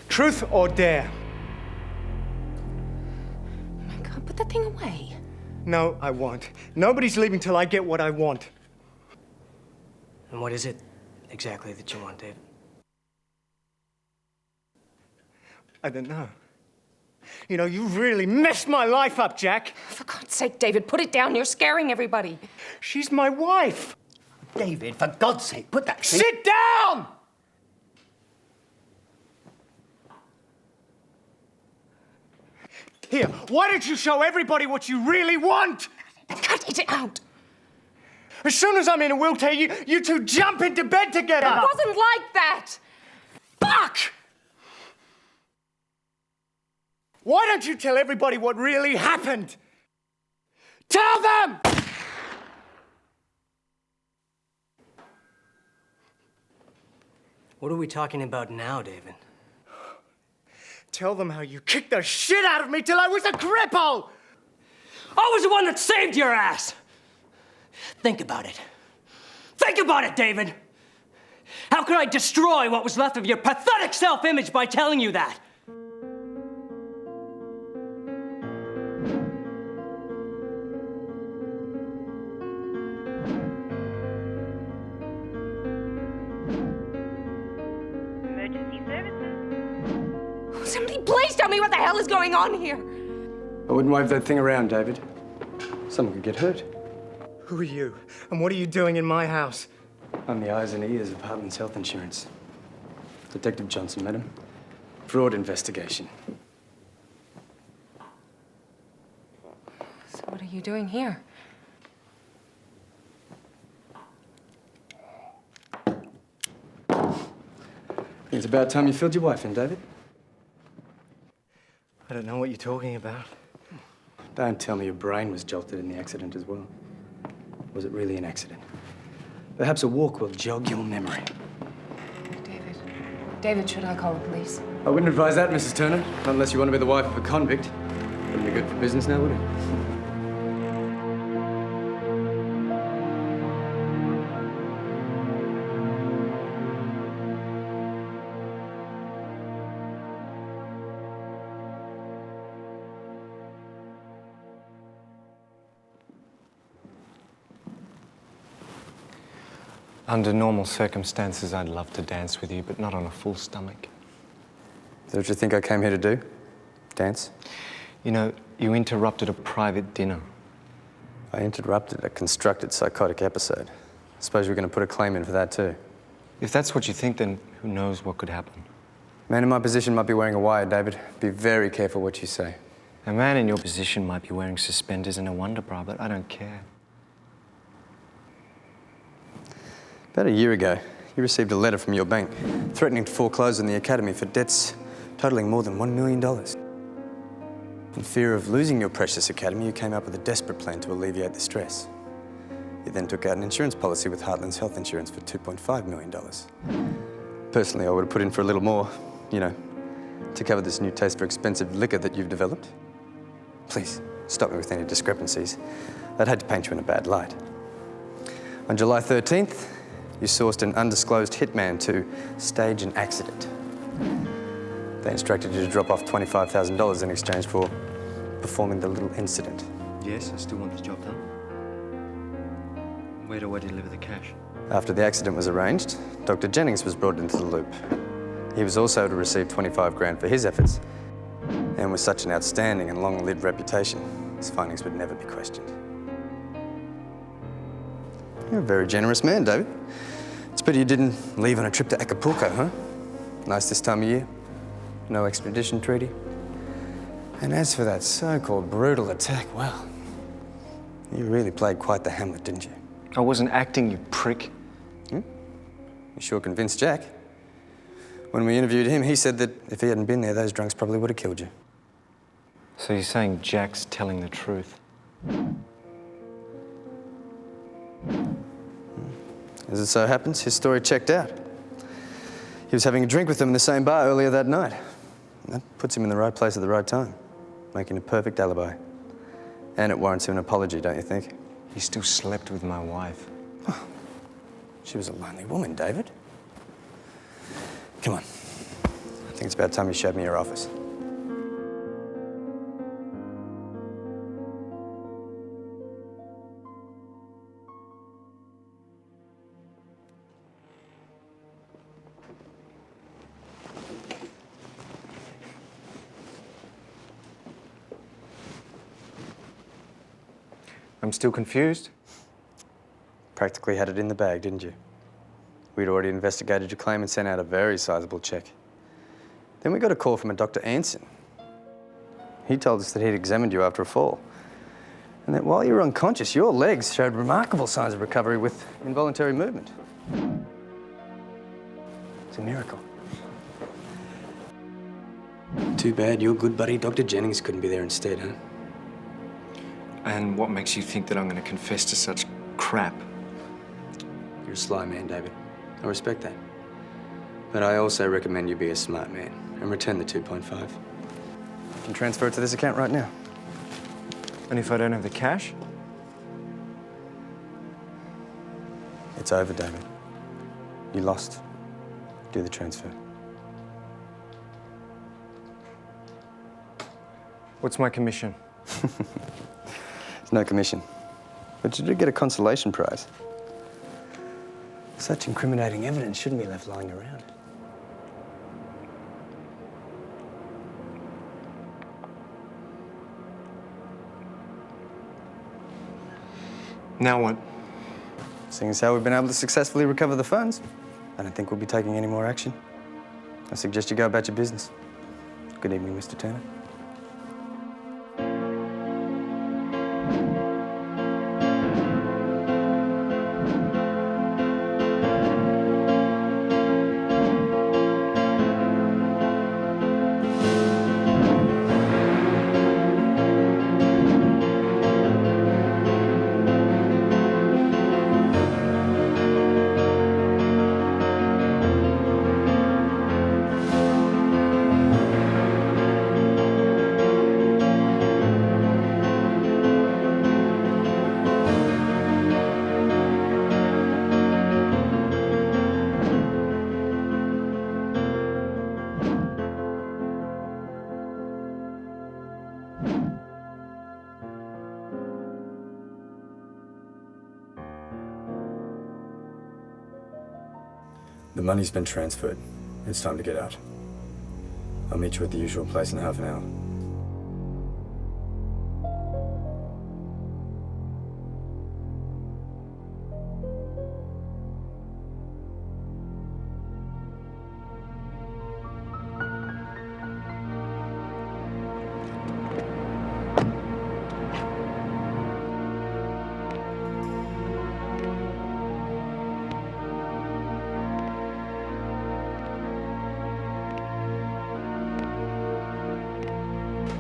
Truth or dare? Oh my God, put that thing away. No, I won't. Nobody's leaving till I get what I want. And what is it exactly that you want, David? I don't know. You know, you really messed my life up, Jack. For God's sake, David, put it down. You're scaring everybody. She's my wife. David, for God's sake, put that thing... Sit down! Here, why don't you show everybody what you really want? Cut it out. As soon as I'm in a wheelchair, you two jump into bed together. It wasn't like that. Fuck! Why don't you tell everybody what really happened? Tell them! What are we talking about now, David? Tell them how you kicked the shit out of me till I was a cripple! I was the one that saved your ass! Think about it. Think about it, David! How could I destroy what was left of your pathetic self-image by telling you that? Emergency services. Somebody please tell me what the hell is going on here. I wouldn't wave that thing around, David. Someone could get hurt. Who are you? And what are you doing in my house? I'm the eyes and ears of Heartland's health insurance. Detective Johnson, madam. Fraud investigation. So what are you doing here? It's about time you filled your wife in, David. I don't know what you're talking about. Don't tell me your brain was jolted in the accident as well. Was it really an accident? Perhaps a walk will jog your memory. David, should I call the police? I wouldn't advise that, Mrs. Turner. Not unless you want to be the wife of a convict. Wouldn't be good for business now, would it? Under normal circumstances, I'd love to dance with you, but not on a full stomach. Is that what you think I came here to do? Dance? You know, you interrupted a private dinner. I interrupted a constructed psychotic episode. I suppose you're going to put a claim in for that too. If that's what you think, then who knows what could happen. A man in my position might be wearing a wire, David. Be very careful what you say. A man in your position might be wearing suspenders and a wonder bra, but I don't care. About a year ago, you received a letter from your bank threatening to foreclose on the academy for debts totaling more than $1 million. In fear of losing your precious academy, you came up with a desperate plan to alleviate the stress. You then took out an insurance policy with Heartland's Health Insurance for $2.5 million. Personally, I would have put in for a little more, you know, to cover this new taste for expensive liquor that you've developed. Please, stop me with any discrepancies. I'd hate to paint you in a bad light. On July 13th, you sourced an undisclosed hitman to stage an accident. They instructed you to drop off $25,000 in exchange for performing the little incident. Yes, I still want the job done. Where do I deliver the cash? After the accident was arranged, Dr. Jennings was brought into the loop. He was also to receive 25 grand for his efforts. And with such an outstanding and long-lived reputation, his findings would never be questioned. You're a very generous man, David. It's a pity you didn't leave on a trip to Acapulco, huh? Nice this time of year. No extradition treaty. And as for that so-called brutal attack, well, you really played quite the Hamlet, didn't you? I wasn't acting, you prick. You sure convinced Jack. When we interviewed him, he said that if he hadn't been there, those drunks probably would have killed you. So you're saying Jack's telling the truth? As it so happens, his story checked out. He was having a drink with them in the same bar earlier that night. That puts him in the right place at the right time, making a perfect alibi. And it warrants him an apology, don't you think? He still slept with my wife. She was a lonely woman, David. Come on. I think it's about time you showed me your office. I'm still confused. Practically had it in the bag, didn't you? We'd already investigated your claim and sent out a very sizable check. Then we got a call from a Dr. Anson. He told us that he'd examined you after a fall, and that while you were unconscious, your legs showed remarkable signs of recovery with involuntary movement. It's a miracle. Too bad your good buddy Dr. Jennings couldn't be there instead, huh? And what makes you think that I'm going to confess to such crap? You're a sly man, David. I respect that. But I also recommend you be a smart man and return the 2.5. You can transfer it to this account right now. And if I don't have the cash? It's over, David. You lost. Do the transfer. What's my commission? There's no commission. But you did get a consolation prize. Such incriminating evidence shouldn't be left lying around. Now what? Seeing as how we've been able to successfully recover the funds, I don't think we'll be taking any more action. I suggest you go about your business. Good evening, Mr. Turner. The money's been transferred. It's time to get out. I'll meet you at the usual place in half an hour.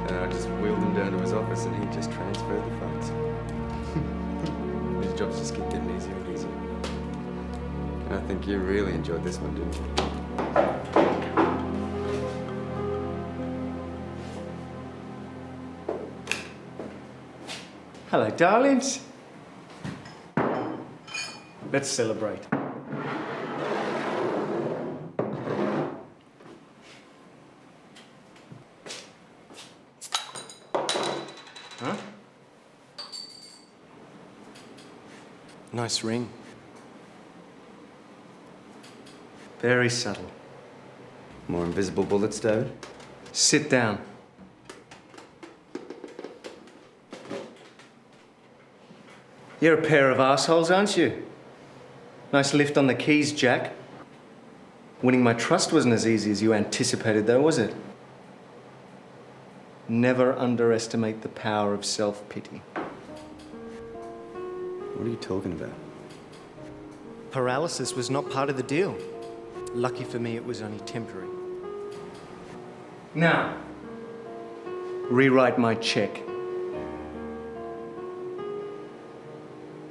And I just wheeled him down to his office and he just transferred the funds. His jobs just keep getting easier and easier. And I think you really enjoyed this one, didn't you? Hello, darlings. Let's celebrate. Huh? Nice ring. Very subtle. More invisible bullets, David? Sit down. You're a pair of assholes, aren't you? Nice lift on the keys, Jack. Winning my trust wasn't as easy as you anticipated, though, was it? Never underestimate the power of self-pity. What are you talking about? Paralysis was not part of the deal. Lucky for me, it was only temporary. Now, rewrite my check.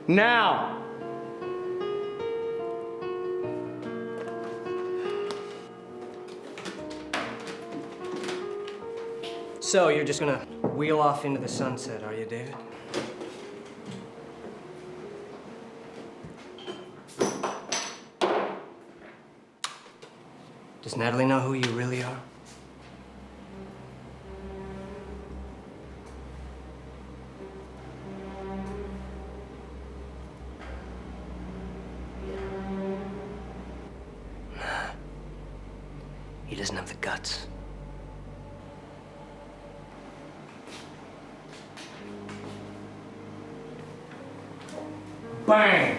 Now! So, you're just gonna wheel off into the sunset, are you, David? Does Natalie know who you really are? He doesn't have the guts. Bang!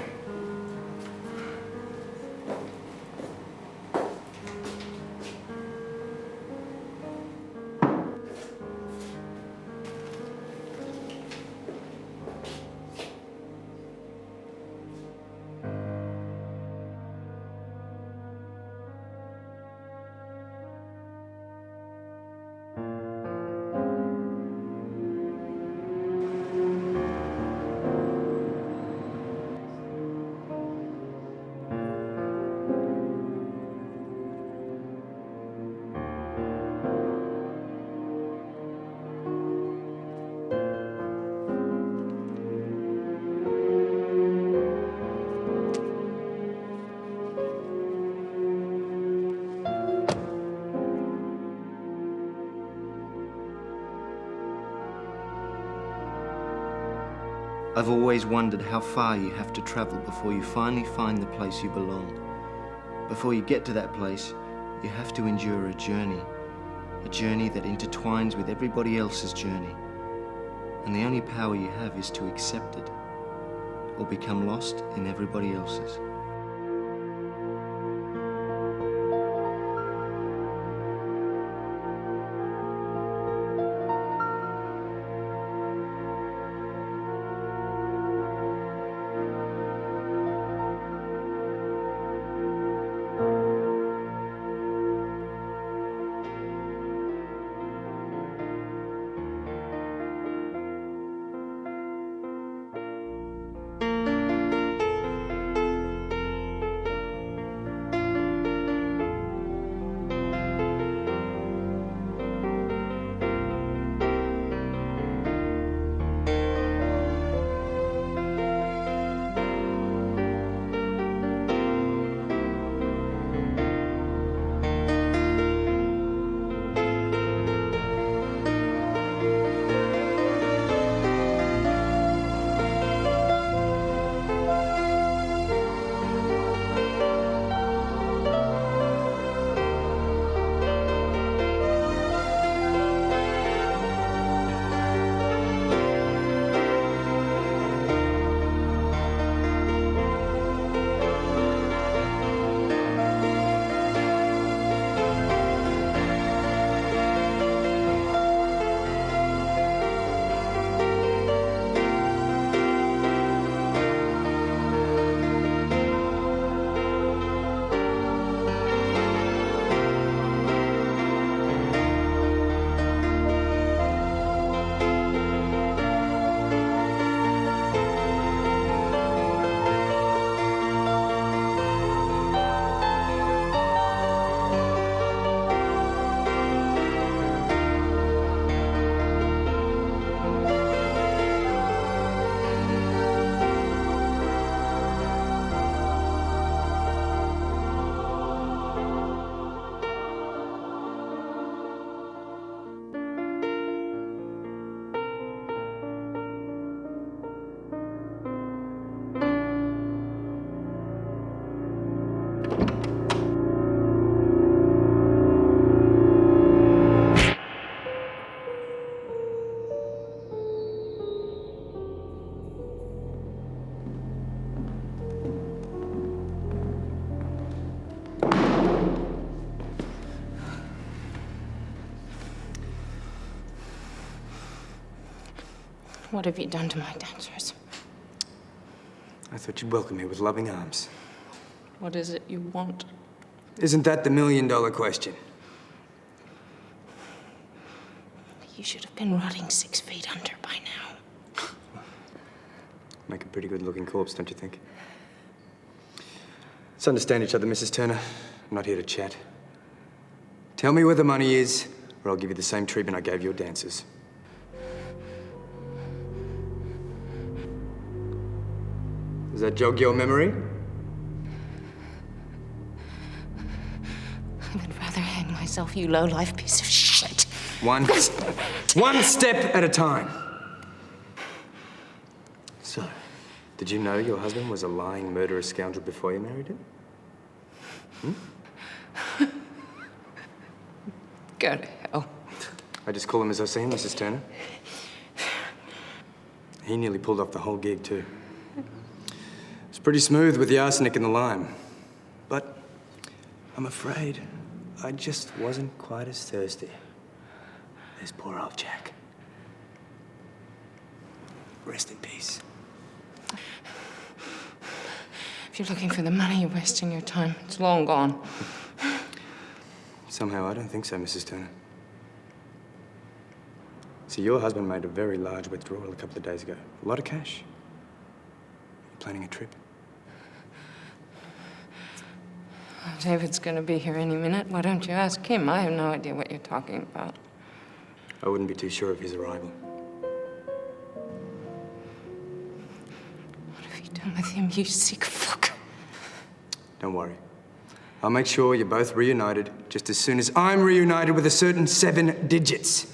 I've always wondered how far you have to travel before you finally find the place you belong. Before you get to that place, you have to endure a journey that intertwines with everybody else's journey. And the only power you have is to accept it, or become lost in everybody else's. What have you done to my dancers? I thought you'd welcome me with loving arms. What is it you want? Isn't that the million-dollar question? You should have been rotting 6 feet under by now. Make a pretty good-looking corpse, don't you think? Let's understand each other, Mrs. Turner. I'm not here to chat. Tell me where the money is, or I'll give you the same treatment I gave your dancers. Does that jog your memory? I would rather hang myself, you low-life piece of shit. One step at a time. So, did you know your husband was a lying, murderous scoundrel before you married him? Go to hell. I just call him as I see him, Mrs. Turner. He nearly pulled off the whole gig, too. It's pretty smooth with the arsenic and the lime. But I'm afraid I just wasn't quite as thirsty as poor old Jack. Rest in peace. If you're looking for the money, you're wasting your time. It's long gone. Somehow I don't think so, Mrs. Turner. See, your husband made a very large withdrawal a couple of days ago. A lot of cash. You planning a trip? Oh, David's gonna be here any minute. Why don't you ask him? I have no idea what you're talking about. I wouldn't be too sure of his arrival. What have you done with him, you sick fuck? Don't worry. I'll make sure you're both reunited just as soon as I'm reunited with a certain 7 digits.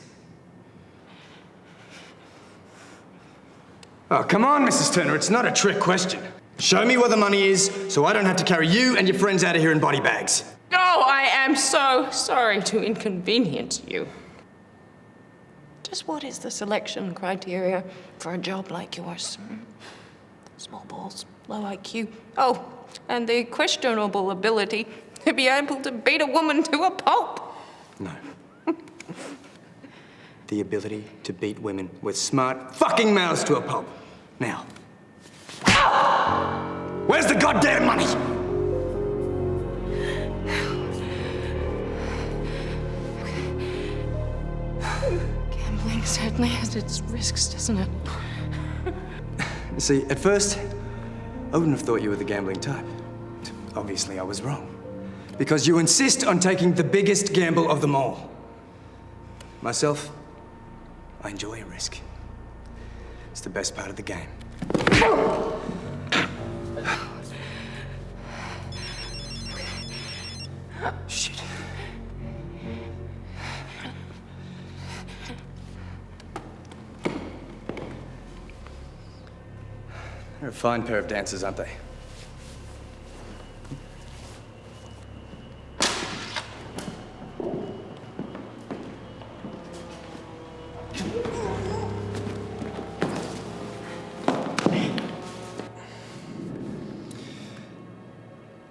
Oh, come on, Mrs. Turner. It's not a trick question. Show me where the money is so I don't have to carry you and your friends out of here in body bags. No, I am so sorry to inconvenience you. Just what is the selection criteria for a job like yours? Small balls, low IQ. Oh, and the questionable ability to be able to beat a woman to a pulp. No. The ability to beat women with smart fucking mouths to a pulp. Now. Where's the goddamn money? Gambling certainly has its risks, doesn't it? See, at first, I wouldn't have thought you were the gambling type. Obviously, I was wrong. Because you insist on taking the biggest gamble of them all. Myself, I enjoy a risk. It's the best part of the game. Shit. They're a fine pair of dancers, aren't they?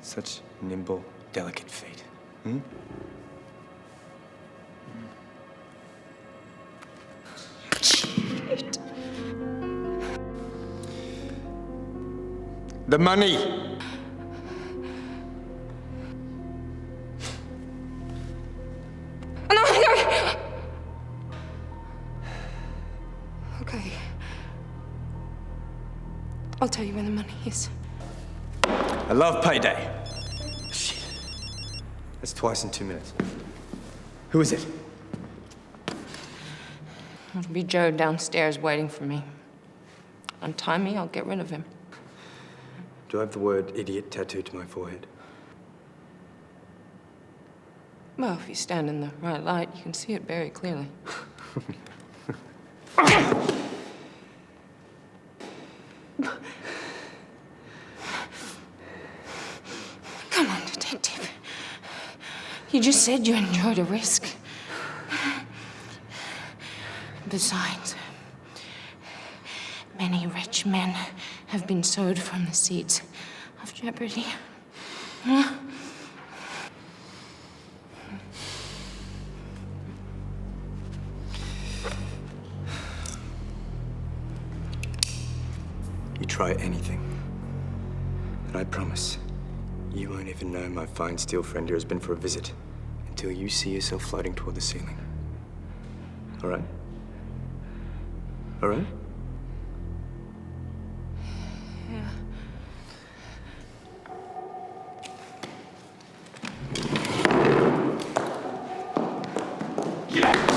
Such nimble, delicate feet. Shit. The money! Okay. I'll tell you where the money is. I love payday. Shit. That's twice in 2 minutes. Who is it? It'll be Joe downstairs waiting for me. Untie me, I'll get rid of him. Do I have the word idiot tattooed to my forehead? Well, if you stand in the right light, you can see it very clearly. Come on, detective. You just said you enjoyed a risk. Besides, many rich men have been sowed from the seeds of jeopardy. try anything. And I promise, you won't even know my fine steel friend here has been for a visit until you see yourself floating toward the ceiling. All right? All right? Yeah.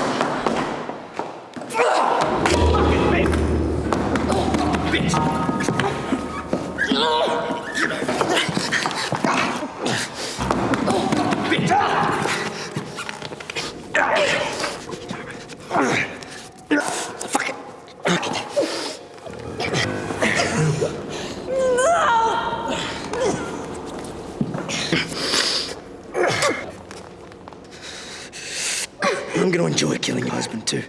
I'm gonna enjoy killing your husband too.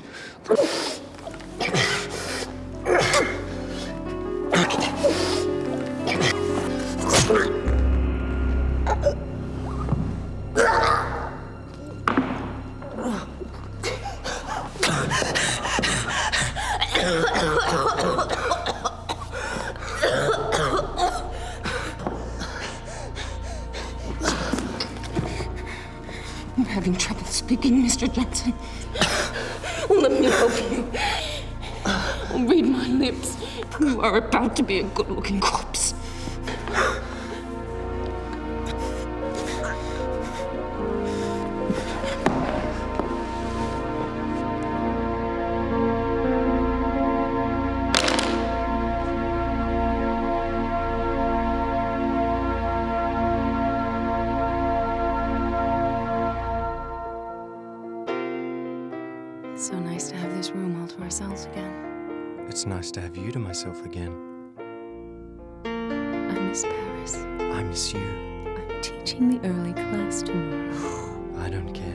I'm having trouble speaking, Mr. Johnson. Let me help you. Read my lips. You are about to be a good-looking corpse. So nice to have this room all to ourselves again. It's nice to have you to myself again. I miss Paris. I miss you. I'm teaching the early class tomorrow. I don't care.